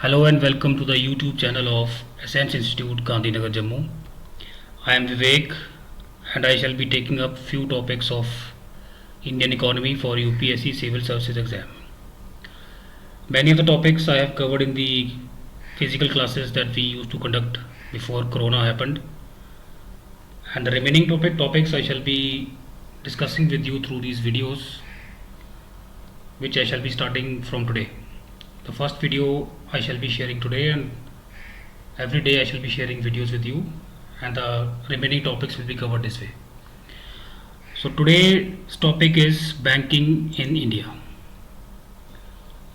Hello and welcome to the YouTube channel of Essence Institute, Gandhinagar, Jammu. I am Vivek and I shall be taking up few topics of Indian economy for UPSC Civil Services exam. Many of the topics I have covered in the physical classes that we used to conduct before Corona happened, and the remaining topics I shall be discussing with you through these videos, which I shall be starting from today. The first video I shall be sharing today, and every day I shall be sharing videos with you, and the remaining topics will be covered this way. So today's topic is banking in India.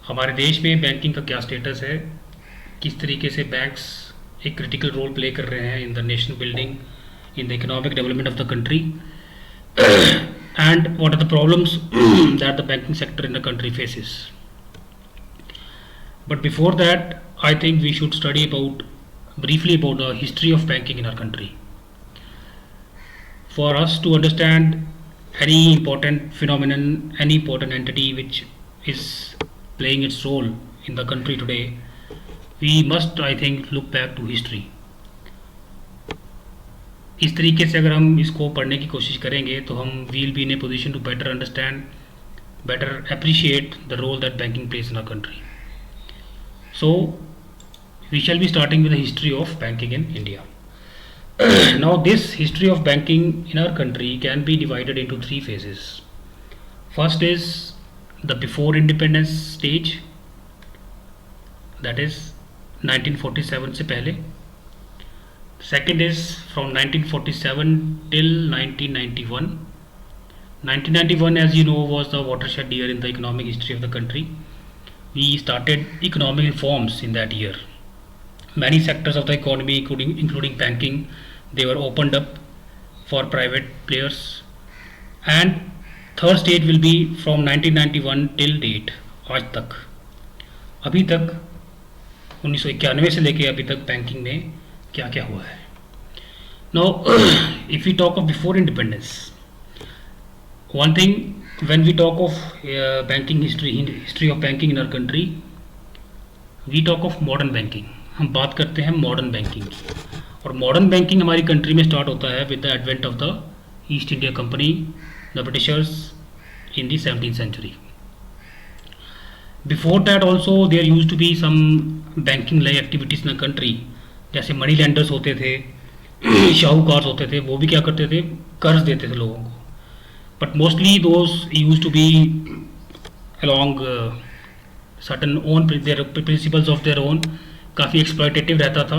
हमारे देश में banking का क्या status है, किस तरीके से banks एक क्रिटिकल रोल प्ले कर रहे हैं in the nation building, in the economic development of the country, and what are the problems that the banking sector in the country faces. But before that, I think we should study briefly about the history of banking in our country. For us to understand any important phenomenon, any important entity which is playing its role in the country today, we must, I think, look back to history. इस तरीके से अगर हम इसको पढ़ने की कोशिश करेंगे तो हम will be in a position to better understand, better appreciate the role that banking plays in our country. So we shall be starting with the history of banking in India. Now this history of banking in our country can be divided into three phases. First is the before independence stage, that is 1947 से पहले. Second is from 1947 till 1991. 1991, as you know, was the watershed year in the economic history of the country. We started economic reforms in that year. Many sectors of the economy, including banking, they were opened up for private players. And third stage will be from 1991 till date, आज तक. अभी तक 1991 से लेके अभी तक banking में क्या क्या हुआ है. Now, if we talk of before independence, one thing, when we talk of banking history of banking in our country, we talk of modern banking. हम बात करते हैं मॉडर्न बैंकिंग की, और मॉडर्न बैंकिंग हमारी कंट्री में स्टार्ट होता है with the advent of the East India Company, the Britishers in the 17th century. Before that also there used to be some banking like activities in the country. जैसे money lenders होते थे, शाहूकार होते थे, वो भी क्या करते थे, कर्ज देते थे लोगों को. But mostly those used to be along certain own their principles of their own, काफ़ी exploitative रहता था.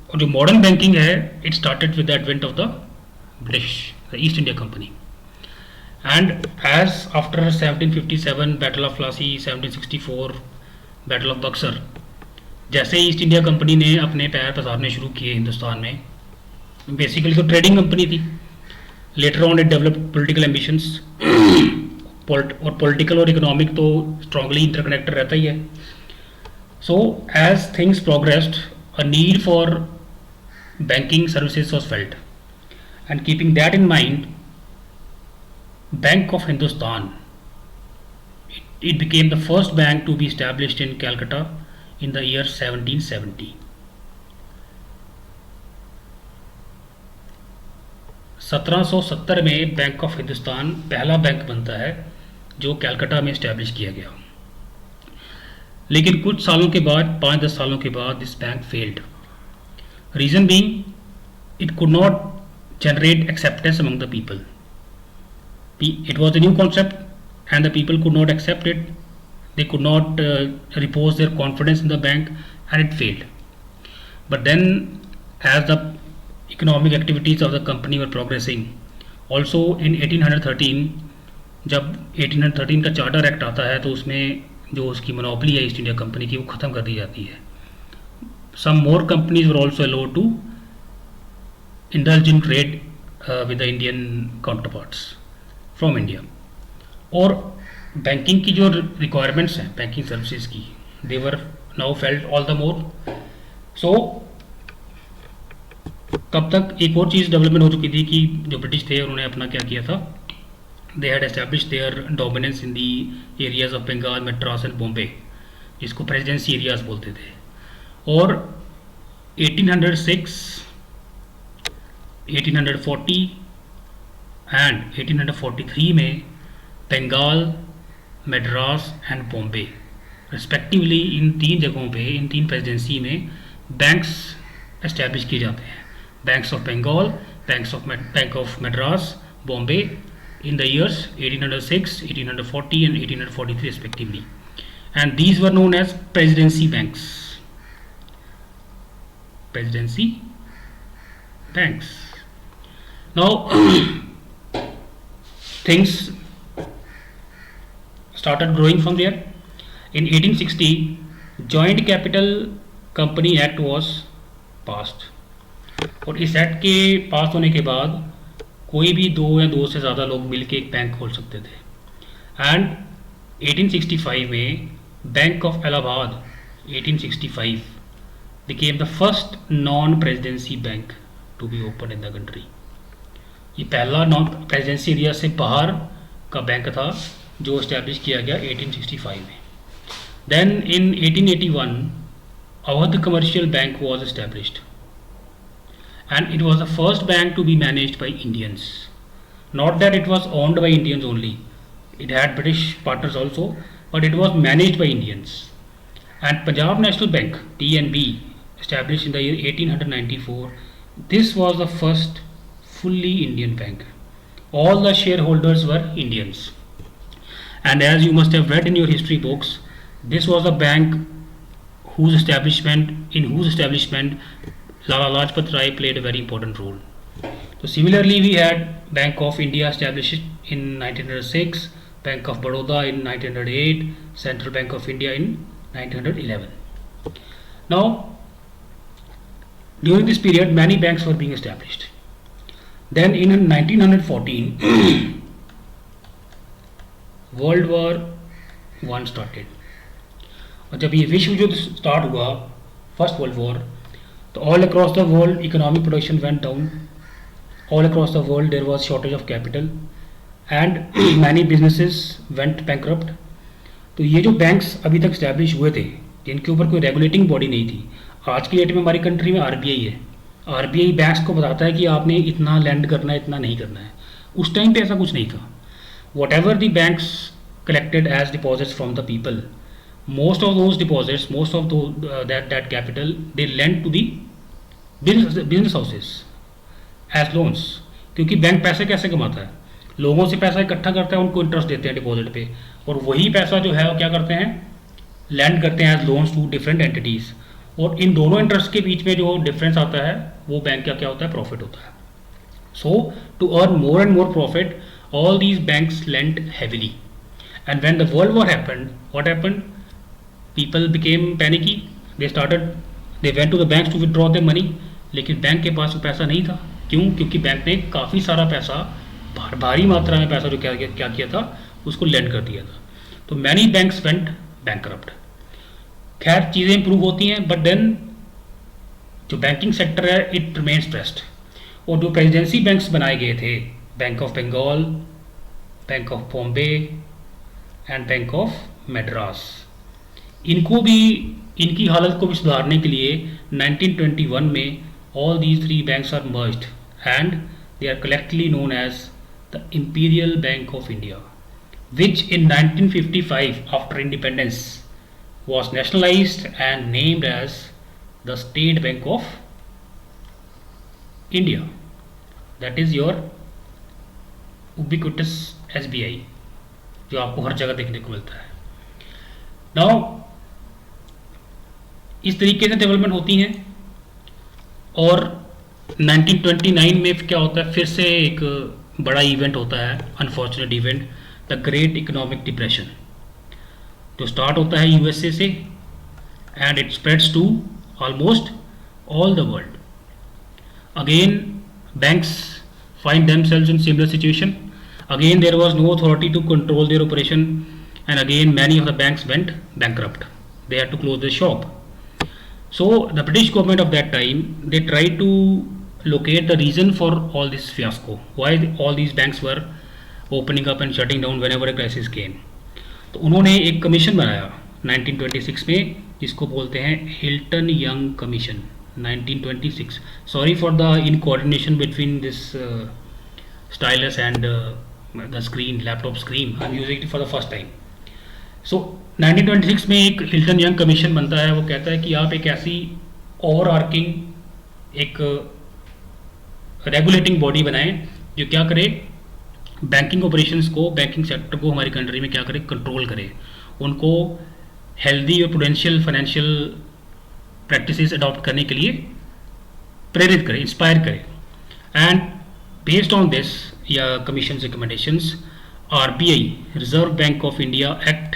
और जो modern banking है, it started with the advent of the British, the East India Company. And as after 1757 Battle of Plassey, 1764 Battle of Buxar, जैसे east India company ने अपने पैर पसारने शुरू किए हिंदुस्तान में, बेसिकली तो ट्रेडिंग कंपनी थी. Later on it develop political ambitions, और पॉलिटिकल और इकोनॉमिक तो स्ट्रांगली इंटरकनेक्टेड रहता ही है. So as things progressed, a need for banking services was felt, and keeping that in mind, Bank of Hindustan, it became the first bank to be established in Calcutta in the year 1770. 1770 में Bank of Hindustan पहला bank बनता है जो कैलकाटा में establish किया गया. लेकिन कुछ सालों के बाद, 5-10 सालों के बाद, this bank failed. Reason being it could not generate acceptance among the people. It was a new concept and the people could not accept it. They could not repose their confidence in the bank, and it failed. But then, as the economic activities of the company were progressing, also in 1813, जब 1813 का charter act आता है तो उसमें जो उसकी monopoly है east India company की, वो ख़त्म कर दी जाती है. Some more companies were also allowed to indulge in trade with the Indian counterparts from India. और बैंकिंग की जो रिक्वायरमेंट्स हैं बैंकिंग सर्विसेज की, they were now felt all the more. So तब तक एक और चीज़ डेवलपमेंट हो चुकी थी कि जो ब्रिटिश थे उन्होंने अपना क्या किया था, they had establish their dominance in the areas of Bengal, Madras and Bombay. जिसको प्रेसिडेंसी एरियाज बोलते थे। और 1806, 1840 एंड 1843 में बंगाल, मद्रास एंड बॉम्बे रिस्पेक्टिवली, इन तीन जगहों पे, इन तीन प्रेसिडेंसी में बैंक्स एस्टैब्लिश किए जाते हैं। Banks of Bengal, Bank of Madras, Bombay, in the years 1806, 1840 and 1843 respectively, and these were known as presidency banks. Presidency banks. Now things started growing from there. In 1860, Joint Capital Company Act was passed. और इस act के पास होने के बाद कोई भी दो या दो से ज़्यादा लोग मिलकर एक बैंक खोल सकते थे। एंड 1865 में Bank of Allahabad 1865 became the first non presidency bank to be open in the country. ये पहला नॉन प्रेसिडेंसी एरिया से बाहर का बैंक था जो इस्टेब्लिश किया गया 1865 में। Then in 1881 Awadh Commercial Bank was established, and it was the first bank to be managed by Indians. Not that it was owned by Indians only, it had British partners also, but it was managed by Indians. And Punjab National Bank, PNB, established in the year 1894, this was the first fully Indian bank. All the shareholders were Indians. And as you must have read in your history books, this was a bank in whose establishment Lala Lajpat Rai played a very important role. So similarly, we had Bank of India established in 1906, Bank of Baroda in 1908, Central Bank of India in 1911. Now, during this period, many banks were being established. Then in 1914, World War I started. और जब ये विश्व युद्ध start हुआ, first world war, तो all across the world economic production went down. All across the world there was shortage of capital and many businesses went bankrupt. तो ये जो बैंक्स अभी तक स्टैब्लिश हुए थे जिनके ऊपर कोई रेगुलेटिंग बॉडी नहीं थी, आज की डेट में हमारी कंट्री में आरबीआई है। आरबीआई बैंक्स को बताता है कि आपने इतना लैंड करना है, इतना नहीं करना है। उस टाइम पे ऐसा कुछ नहीं था। Whatever the banks collected as deposits from the people, most of those deposits, most of that capital, they lend to the business houses as loans. क्योंकि बैंक पैसे कैसे कमाता है, लोगों से पैसा इकट्ठा करता है, उनको इंटरेस्ट देते हैं डिपॉजिट पे, और वही पैसा जो है वो क्या करते हैं, लैंड करते हैं as loans to different entities. और इन दोनों इंटरेस्ट के बीच में जो डिफरेंस आता है वो बैंक का क्या होता है, प्रॉफिट होता है। So to earn more and more profit, all these banks lend heavily. And when the world war happened, what happened, people became panicky, they went to the banks to withdraw their money, लेकिन bank के पास वो पैसा नहीं था। क्यों? क्योंकि bank ने काफ़ी सारा पैसा, भारी मात्रा में पैसा जो क्या किया था, उसको लेंड कर दिया था। तो मैनी बैंक्स वेंट बैंकरप्ट। खैर चीज़ें इंप्रूव होती हैं, बट देन जो बैंकिंग सेक्टर है इट रिमेन्स स्ट्रेस्ड। और जो प्रेसिडेंसी बैंक्स बनाए गए थे, Bank of Bengal, Bank of Bombay and Bank of Madras, इनको भी, इनकी हालत को भी सुधारने के लिए 1921 में all these three banks are merged and they are collectively known as the Imperial Bank of India, which in 1955 after independence was nationalized and named as the State Bank of India. That is your ubiquitous SBI, जो आपको हर जगह देखने को मिलता है। Now इस तरीके से डेवलपमेंट होती हैं। और 1929 में क्या होता है, फिर से एक बड़ा इवेंट होता है, unfortunate event, the great economic depression, जो स्टार्ट होता है यूएसए से and it spreads to almost all the world. Again banks find themselves in similar situation, again there was no authority to control their operation and again many of the banks went bankrupt, they had to close their shop. So the British government of that time, they tried to locate the reason for all this fiasco, why all these banks were opening up and shutting down whenever a crisis came. तो उन्होंने एक commission बनाया 1926 में, जिसको बोलते हैं Hilton young commission 1926. Sorry for the in coordination between this stylus and the screen, laptop screen. I'm using it for the first time. सो 1926 में एक हिल्टन यंग कमीशन बनता है. वो कहता है कि आप एक ऐसी ओवर आर्किंग एक रेगुलेटिंग बॉडी बनाएं जो क्या करे, बैंकिंग ऑपरेशंस को, बैंकिंग सेक्टर को हमारी कंट्री में क्या करे, कंट्रोल करे, उनको हेल्दी और प्रूडेंशियल फाइनेंशियल प्रैक्टिसेस अडॉप्ट करने के लिए प्रेरित करे, इंस्पायर करे. एंड बेस्ड ऑन दिस या commission recommendations, RBI reserve bank of India act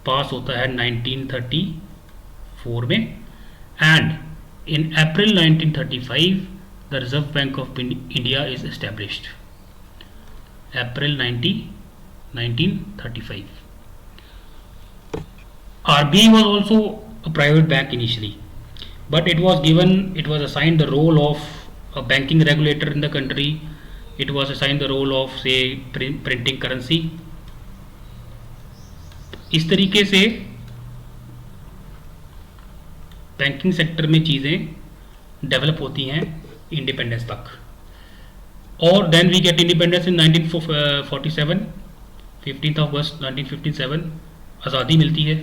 पास होता है 1934 में. And in April 1935 the reserve bank of India is established. April 1935. RBI was also a private bank initially, but it was assigned the role of a banking regulator in the country. It was assigned the role of, say, printing currency. इस तरीके से banking sector में चीज़ें develop होती हैं independence तक. और then we get independence in 1947, 15 अगस्त 1957 आज़ादी मिलती है.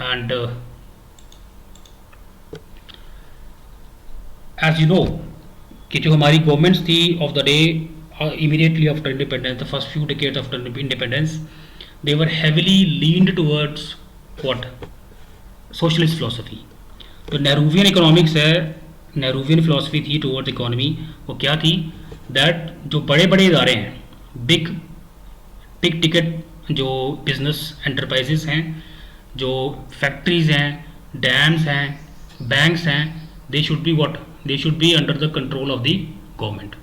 एंड एज यू नो कि जो हमारी गवर्नमेंट्स थी of the day immediately after independence, the first few decades after independence, they were heavily leaned towards what, socialist philosophy. तो नेहरूवियन इकोनॉमिक्स है, नेहरूवियन फिलोसफी थी टुवर्ड्स इकोनॉमी. वो क्या थी, दैट जो बड़े बड़े इदारे हैं, बिग टिकट जो बिजनेस एंटरप्राइजेस हैं, जो फैक्ट्रीज हैं, डैम्स हैं, बैंक्स हैं, they should be what, they should be under the control of the government.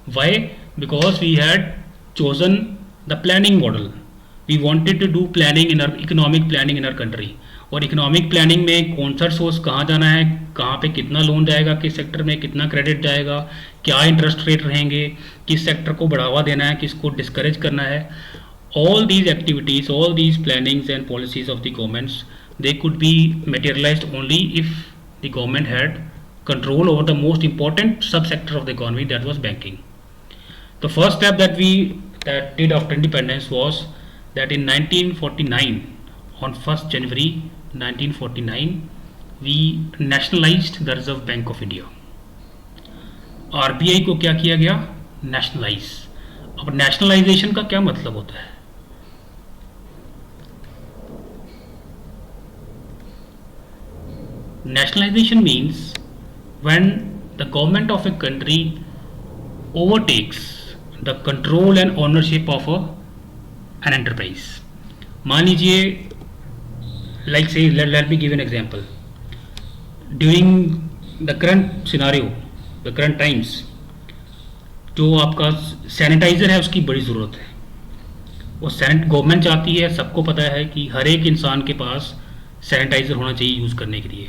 Why? Because we had chosen the planning model. We wanted to do planning in economic planning in our country. और economic planning में कौन सा source कहाँ जाना है, कहाँ पे कितना लोन जाएगा, किस सेक्टर में कितना क्रेडिट जाएगा, क्या इंटरेस्ट रेट रहेंगे, किस सेक्टर को बढ़ावा देना है, किसको डिस्करेज करना है. All these activities, all these plannings and policies of the governments, they could be materialised only if the government had control over the most important subsector of the economy, that was banking. The first step that we did after independence was that in 1949, on 1st January 1949, we nationalized the Reserve Bank of India. RBI को क्या किया गया, nationalise. अब nationalisation का क्या मतलब होता है? Nationalization means when the government of a country overtakes the control and ownership of an enterprise. मान लीजिए, like say, let me give an example. During the current scenario, the current times, जो आपका sanitiser है उसकी बड़ी ज़रूरत है. वो गवर्नमेंट चाहती है, सबको पता है कि हर एक इंसान के पास सैनिटाइज़र होना चाहिए यूज़ करने के लिए.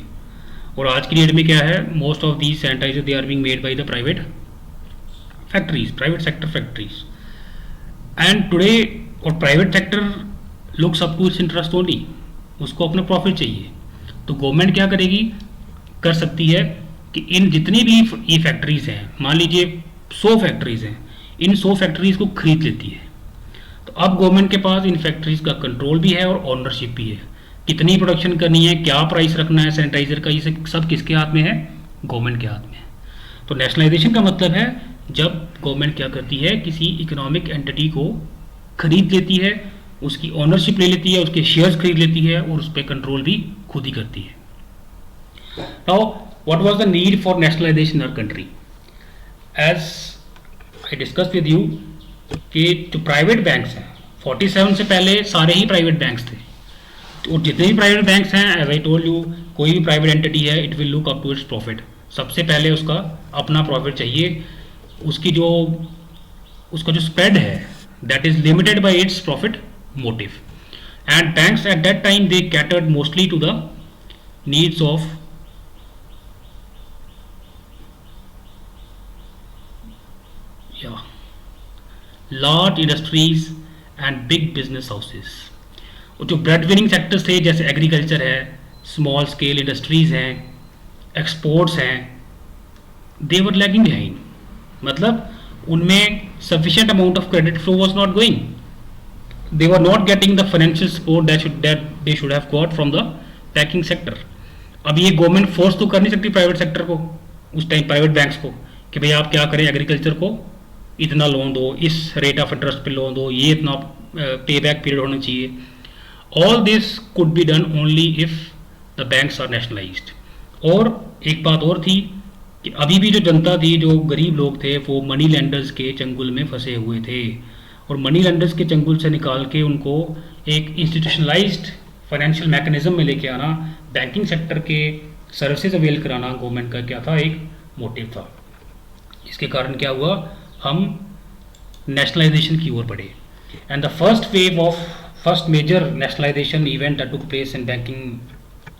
और आज की डेट में क्या है, most of these sanitiser they are being made by the private factories, private sector factories. And today, और private sector looks up to its interest only, उसको अपना प्रॉफिट चाहिए. तो गवर्नमेंट क्या करेगी, कर सकती है कि इन जितनी भी ये फैक्ट्रीज हैं, मान लीजिए 100 फैक्ट्रीज हैं, इन 100 फैक्ट्रीज को खरीद लेती है. तो अब गवर्नमेंट के पास इन फैक्ट्रीज का कंट्रोल भी है और ओनरशिप भी है. कितनी प्रोडक्शन करनी है, क्या प्राइस रखना है सैनिटाइजर का, ये सब किसके हाथ में है, गवर्नमेंट के हाथ में है. तो नेशनलाइजेशन का मतलब है जब गवर्नमेंट क्या करती है, किसी इकोनॉमिक एंटिटी को खरीद लेती है, उसकी ओनरशिप ले लेती है, उसके शेयर्स खरीद लेती है और उस पर कंट्रोल भी खुद ही करती है. Now what was the need for nationalisation in our country? As I discuss with you कि जो प्राइवेट बैंक्स हैं, 47 से पहले सारे ही प्राइवेट बैंक्स थे. और जितने भी प्राइवेट बैंक्स हैं, एज आई टोल्ड यू, कोई भी प्राइवेट एंटिटी है, it will look up to its profit. सबसे पहले उसका अपना प्रॉफिट चाहिए. उसका जो स्प्रेड है, that is limited by its profit motive. And banks at that time they catered mostly to the needs of large industries and big business houses. और जो ब्रेड विनिंग सेक्टर्स थे जैसे एग्रीकल्चर है, small scale industries हैं, exports हैं, they were lagging behind. मतलब उनमें sufficient amount of credit flow was not going. They were not getting the financial support that they should have got from the banking sector. अब ये government force तो कर नहीं सकती private sector को, उस टाइम प्राइवेट बैंक्स को, कि भाई आप क्या करें, एग्रीकल्चर को इतना लोन दो, इस रेट ऑफ इंटरेस्ट पे लोन दो, ये इतना पे बैक पीरियड होना चाहिए. All this could be done only if the banks are nationalised. और एक बात और थी कि अभी भी जो जनता थी, जो गरीब लोग थे, वो मनी लेंडर्स के चंगुल में फंसे हुए थे. और मनी लेंडर्स के चंगुल से निकाल के उनको एक इंस्टीट्यूशनलाइज्ड फाइनेंशियल मैकेनिज्म में लेके आना, बैंकिंग सेक्टर के सर्विसेज अवेल कराना गवर्नमेंट का क्या था, एक मोटिव था. इसके कारण क्या हुआ, हम नेशनलाइजेशन की ओर बढ़े. And the first major nationalisation event that took place in banking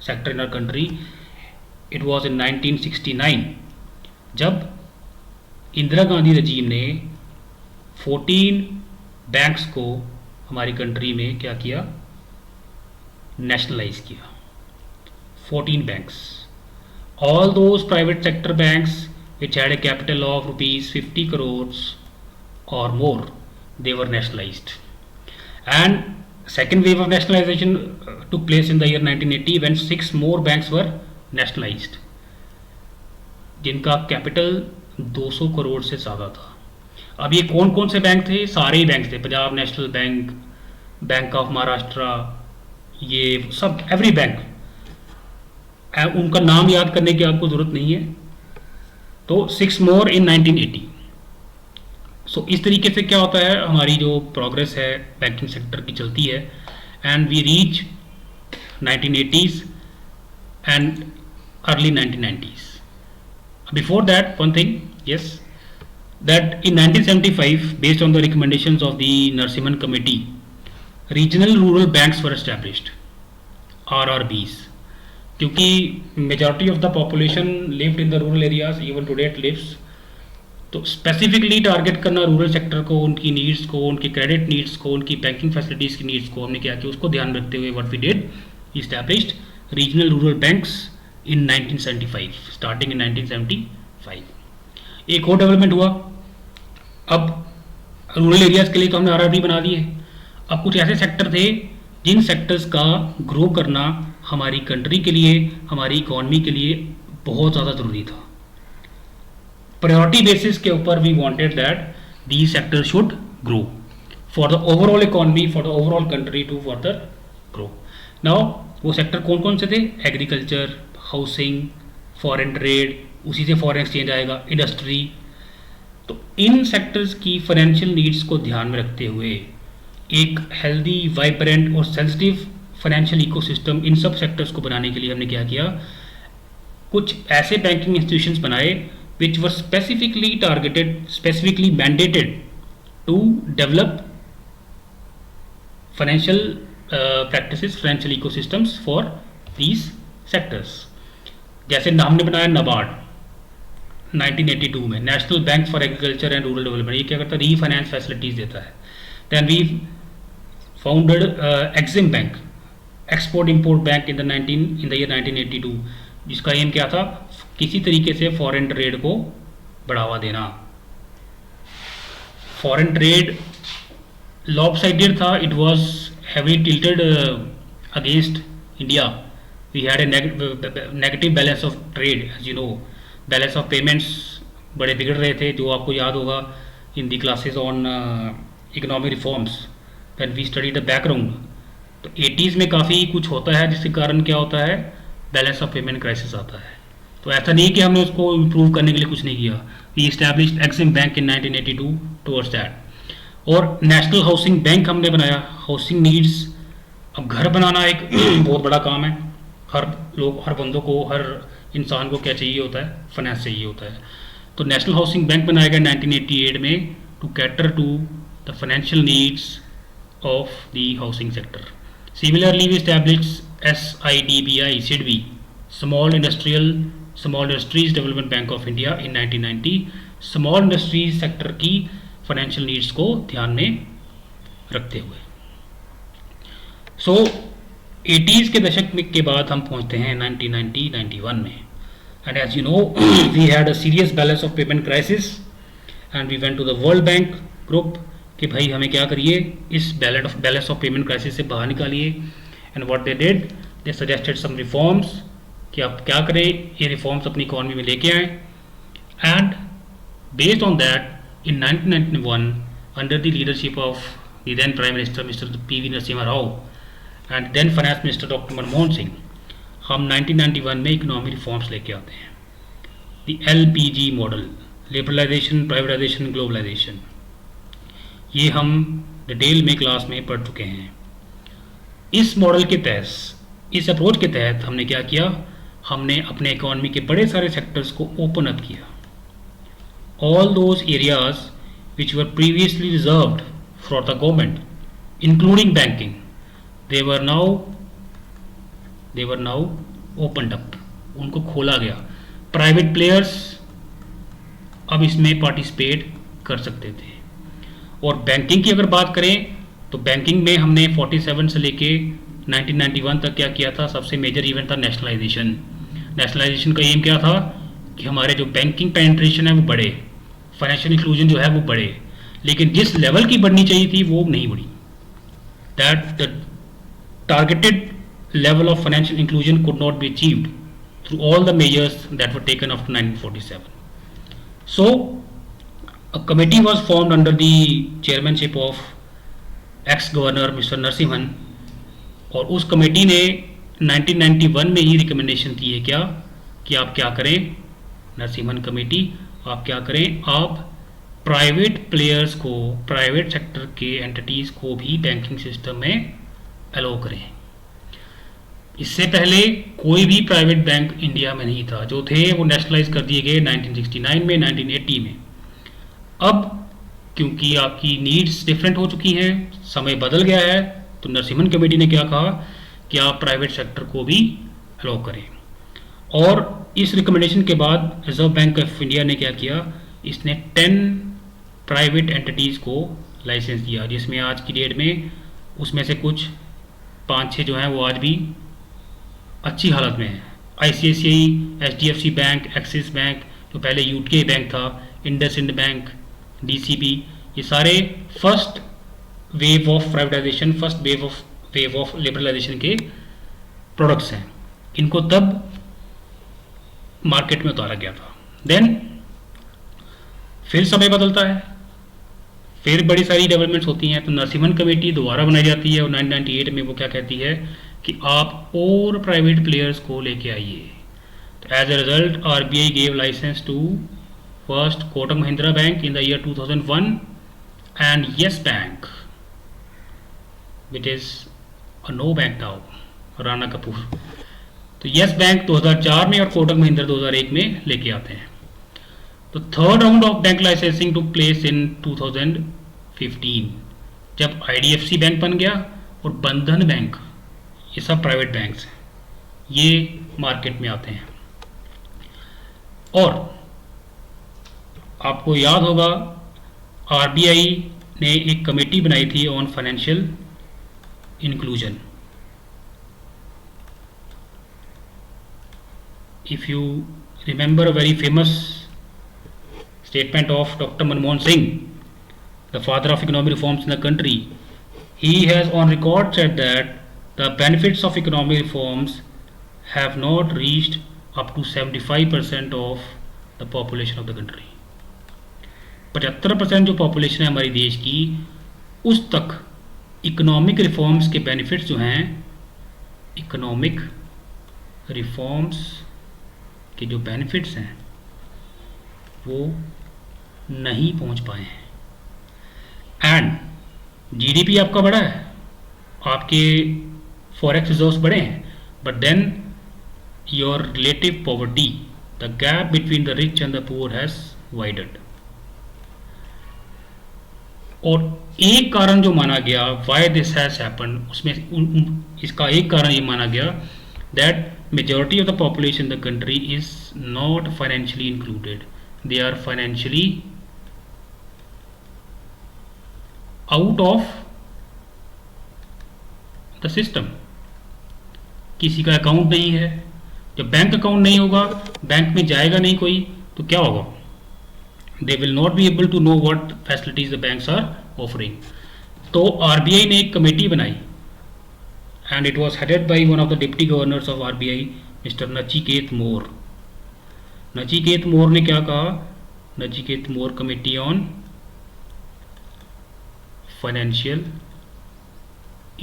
sector in our country, it was in 1969, जब इंदिरा गांधी रजीम ने 14 बैंक्स को हमारी कंट्री में क्या किया, नेशनलाइज किया. 14 banks, all those private sector banks which had a capital of rupees 50 crores or more, they were nationalized. And second wave of nationalization took place in the year 1980 when 6 more banks were nationalized, जिनका capital 200 crore से ज़्यादा था. अब ये कौन कौन से bank थे, सारे ही बैंक थे, Punjab national bank, bank of Maharashtra, ये सब एवरी बैंक. उनका नाम याद करने की आपको ज़रूरत नहीं है. तो 6 मोर इन 1980. सो इस तरीके से क्या होता है, हमारी जो प्रोग्रेस है बैंकिंग सेक्टर की चलती है, and we reach 1980s and early 1990s. Before that one thing, yes, that in 1975, based on the recommendations of the Narasimhan Committee, regional rural banks were established, RRBs. क्योंकि majority of the population lived in the rural areas, even today it lives. तो specifically target करना rural sector को, उनकी needs को, उनकी credit needs को, उनकी banking facilities की नीड्स को हमने क्या किया, उसको ध्यान में रखते हुए what we did, established regional rural banks in 1975, starting in 1975. एक और डेवलपमेंट हुआ, अब रूरल एरियाज़ के लिए तो हमने आरआरबी बना दिए. अब कुछ ऐसे सेक्टर थे जिन सेक्टर्स का ग्रो करना हमारी कंट्री के लिए, हमारी इकोनॉमी के लिए बहुत ज़्यादा ज़रूरी था. प्रायोरिटी बेसिस के ऊपर we wanted that these sector should grow for the overall economy, for the overall country to further grow. Now वो सेक्टर कौन कौन से थे, एग्रीकल्चर, हाउसिंग, फॉरेन ट्रेड, उसी से फॉरेन एक्सचेंज आएगा, इंडस्ट्री. तो इन सेक्टर्स की फाइनेंशियल नीड्स को ध्यान में रखते हुए एक हेल्दी, वाइब्रेंट और सेंसिटिव फाइनेंशियल इकोसिस्टम इन सब सेक्टर्स को बनाने के लिए हमने क्या किया, कुछ ऐसे बैंकिंग इंस्टीट्यूशंस बनाए which were specifically targeted, specifically mandated to develop financial practices, financial ecosystems for these sectors. जैसे हमने बनाया नाबार्ड 1982 में, national bank for agriculture and rural development. ये क्या करता है, रीफाइनेंस फैसिलिटीज़ देता है. Then we founded EXIM bank, export import bank in the year 1982, जिसका एम क्या था, किसी तरीके से फॉरेन ट्रेड को बढ़ावा देना. फॉरेन ट्रेड लॉपसाइडेड था, it was heavily tilted against India. We had a negative balance of trade, as you know. Balance of payments बड़े बिगड़ रहे थे, जो आपको याद होगा in the classes on economic reforms when we study the background. तो 80s में काफ़ी कुछ होता है जिसके कारण क्या होता है, बैलेंस ऑफ पेमेंट क्राइसिस आता है. तो ऐसा नहीं कि हमने उसको इम्प्रूव करने के लिए कुछ नहीं किया. We established EXIM Bank in 1982 towards that. और नेशनल हाउसिंग बैंक हमने बनाया. हाउसिंग नीड्स, अब घर बनाना एक बहुत बड़ा काम है. हर बंदों को, हर इंसान को क्या चाहिए होता है, फाइनेंस चाहिए होता है. तो नेशनल हाउसिंग बैंक बनाया गया 1988 में to cater to the financial needs of the housing sector. Similarly, we established SIDBI, SIDBI, Small Industries Development Bank of India in 1990. Small industries sector की financial needs को ध्यान में रखते हुए. सो 80s के दशक के बाद हम पहुंचते हैं 1990-91 में. And as you know we had a serious balance of payment crisis and we went to the World Bank group कि भाई हमें क्या करिए, इस बैलेंस ऑफ पेमेंट क्राइसिस से बाहर निकालिए. And what they did, they suggested some reforms कि आप क्या करें, ये रिफॉर्म्स अपनी इकॉनमी में लेके आएँ. And based on that in 1991 under the leadership of the then prime minister mister P V. Narasimha Rao and then finance minister doctor Manmohan Singh, हम 1991 में इकोनॉमिक रिफॉर्म्स लेके आते हैं. The LPG model, liberalisation, privatisation, globalisation, ये हम डिटेल में क्लास में पढ़ चुके हैं. इस मॉडल के तहत, इस अप्रोच के तहत हमने क्या किया, हमने अपने इकोनॉमी के बड़े सारे सेक्टर्स को ओपन अप किया. All those areas which were previously reserved for the government including banking, they were now opened up, उनको खोला गया. प्राइवेट प्लेयर्स अब इसमें पार्टिसिपेट कर सकते थे. और बैंकिंग की अगर बात करें तो बैंकिंग में हमने 47 से लेके 1991 तक क्या किया था, सबसे मेजर इवेंट था नेशनलाइजेशन. नेशनलाइजेशन का एम क्या था कि हमारे जो बैंकिंग पेनिट्रेशन है वो बढ़े, फाइनेंशियल इंक्लूजन जो है वो बढ़े, लेकिन जिस लेवल की बढ़नी चाहिए थी वो नहीं बढ़ी. That the targeted level of financial inclusion could not be achieved through all the measures that were taken after 1947. So, a committee was formed under the chairmanship of ex-governor Mr. Narasimhan, और उस committee ने 1991 में ही recommendation दी है क्या कि आप क्या करें, नरसिम्हन कमेटी, आप क्या करें, आप प्राइवेट प्लेयर्स को, प्राइवेट सेक्टर के एंटिटीज़ को भी बैंकिंग सिस्टम में अलाउ करें. इससे पहले कोई भी प्राइवेट बैंक इंडिया में नहीं था, जो थे वो नेशनलाइज कर दिए गए 1969 में, 1980 में. अब क्योंकि आपकी नीड्स डिफरेंट हो चुकी हैं, समय बदल गया है, तो नरसिम्हन कमेटी ने क्या कहा कि आप प्राइवेट सेक्टर को भी अलाउ करें. और इस रिकमेंडेशन के बाद रिजर्व बैंक ऑफ इंडिया ने क्या किया, इसने 10 प्राइवेट एंटिटीज़ को लाइसेंस दिया, जिसमें आज की डेट में उसमें से कुछ 5-6 जो हैं वो आज भी अच्छी हालत में है. ICICI, HDFC bank, axis bank, जो पहले UTI बैंक था, इंडसइंड बैंक, DCB, ये सारे first wave of privatisation, first wave of liberalisation के प्रोडक्ट्स हैं. इनको तब मार्केट में उतारा गया था. देन फिर समय बदलता है, फिर बड़ी सारी डेवलपमेंट्स होती हैं, तो नरसिम्हन कमेटी दोबारा बनाई जाती है और 1998 में वो क्या कहती है कि आप और प्राइवेट प्लेयर्स को लेके आइए. तो as a result RBI gave licence to first Kotak Mahindra Bank in the year 2001 and Yes Bank which is a no bank now, Rana Kapoor. तो येस बैंक 2004 में और कोटक महिंद्रा 2001 में लेके आते हैं. तो third round of bank licensing took place इन 2015, जब IDFC बैंक बन गया और बंधन बैंक, ये सब प्राइवेट बैंक्स हैं, ये मार्केट में आते हैं. और आपको याद होगा RBI ने एक कमेटी बनाई थी on financial inclusion. If you remember a very famous statement of Dr. Manmohan Singh, the father of economic reforms in the country. He has on record said that the benefits of economic reforms have not reached up to 75% of the population of the country. 75% जो population है हमारी देश की, उस तक economic reforms के benefits जो हैं, इकोनॉमिक रिफॉर्म्स के जो बेनिफिट्स हैं वो नहीं पहुंच पाए हैं. एंड GDP आपका बढ़ा है, आपके फॉरेक्स रिजर्व्स बढ़े हैं, but then your relative poverty, the gap between the rich and the poor has वाइडेड. और एक कारण जो माना गया वाई दिस हैज हैपेंड, उसमें इसका एक कारण ये माना गया that majority of the population in the country is not financially included, they are financially out of the system. किसी का अकाउंट नहीं है, जब बैंक अकाउंट नहीं होगा, बैंक में जाएगा नहीं कोई, तो क्या होगा? They will not be able to know what facilities the banks are offering. तो आरबीआई ने एक कमेटी बनाई and it was headed by one of the deputy governors of RBI, mister Nachiket Mor. Nachiket Mor ने क्या कहा? Nachiket Mor committee on financial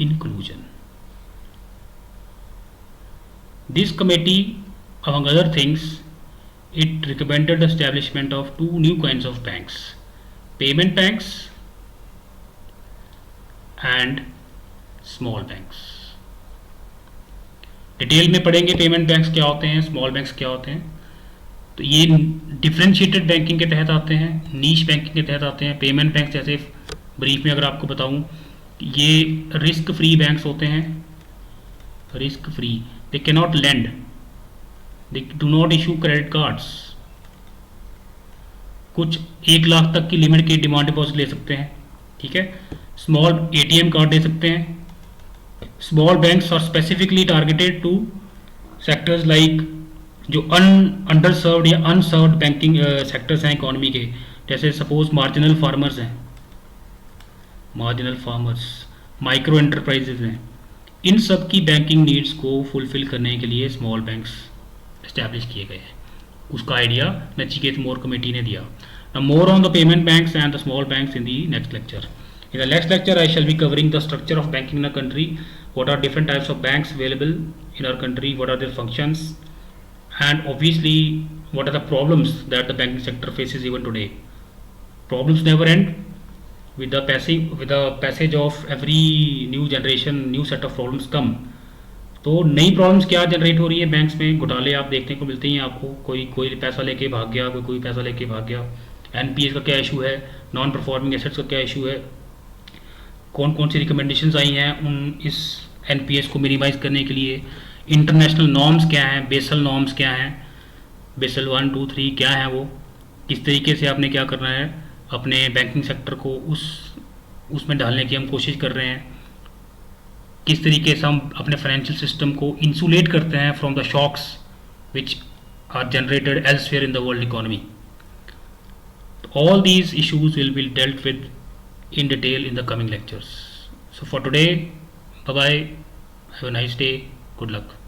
inclusion. This committee, among other things, it recommended the establishment of two new kinds of banks, payment banks and small banks. Detail में पढ़ेंगे payment banks क्या होते हैं, small banks क्या होते हैं। तो ये डिफ्रेंशिएटेड बैंकिंग के तहत आते हैं, नीश बैंकिंग के तहत आते हैं। पेमेंट बैंक जैसे ब्रीफ में अगर आपको बताऊं, ये रिस्क फ्री बैंक्स होते हैं, risk free. They can not lend, they do not issue credit cards. कुछ 1 लाख तक की लिमिट की डिमांड डिपॉजिट ले सकते हैं, ठीक है। स्मॉल एटीएम कार्ड दे सकते हैं। Small banks are specifically targeted to sectors like जो अंडर सर्व्ड या अनसर्व्ड बैंकिंग सेक्टर्स हैं इकोनॉमी के, जैसे सपोज मार्जिनल फार्मर्स हैं, मार्जिनल फार्मर्स, माइक्रो एंटरप्राइजेज हैं। इन सब की बैंकिंग नीड्स को फुलफिल करने के लिए स्मॉल बैंक्स इस्टेब्लिश किए गए हैं। उसका आइडिया नचिकेत मोर कमेटी ने दिया। Now more on the payment banks and the small banks in the next lecture. In the next lecture I shall be covering the structure of banking in a country, what are different types of banks available in our country, what are their functions, and obviously what are the problems that the banking sector faces even today. Problems never end. With the passage of every new generation, new set of problems come. तो नई problems क्या generate हो रही है banks में? घोटाले आप देखने को मिलते हैं आपको, कोई पैसा लेके भाग गया, कोई पैसा लेके भाग गया। एनपीएस का क्या इशू है, नॉन परफॉर्मिंग एसेट्स का क्या इशू है, कौन कौन सी रिकमेंडेशंस आई हैं उन इस एनपीएस को मिनिमाइज करने के लिए, इंटरनेशनल नॉर्म्स क्या हैं, बेसल नॉर्म्स क्या हैं, बेसल 1, 2, 3 क्या है वो, किस तरीके से आपने क्या करना है अपने बैंकिंग सेक्टर को उसमें डालने की हम कोशिश कर रहे हैं, किस तरीके से हम अपने फाइनेंशियल सिस्टम को इंसुलेट करते हैं from the shocks which are generated elsewhere in the world economy. All these issues will be dealt with in detail in the coming lectures. So for today, bye bye, have a nice day, good luck.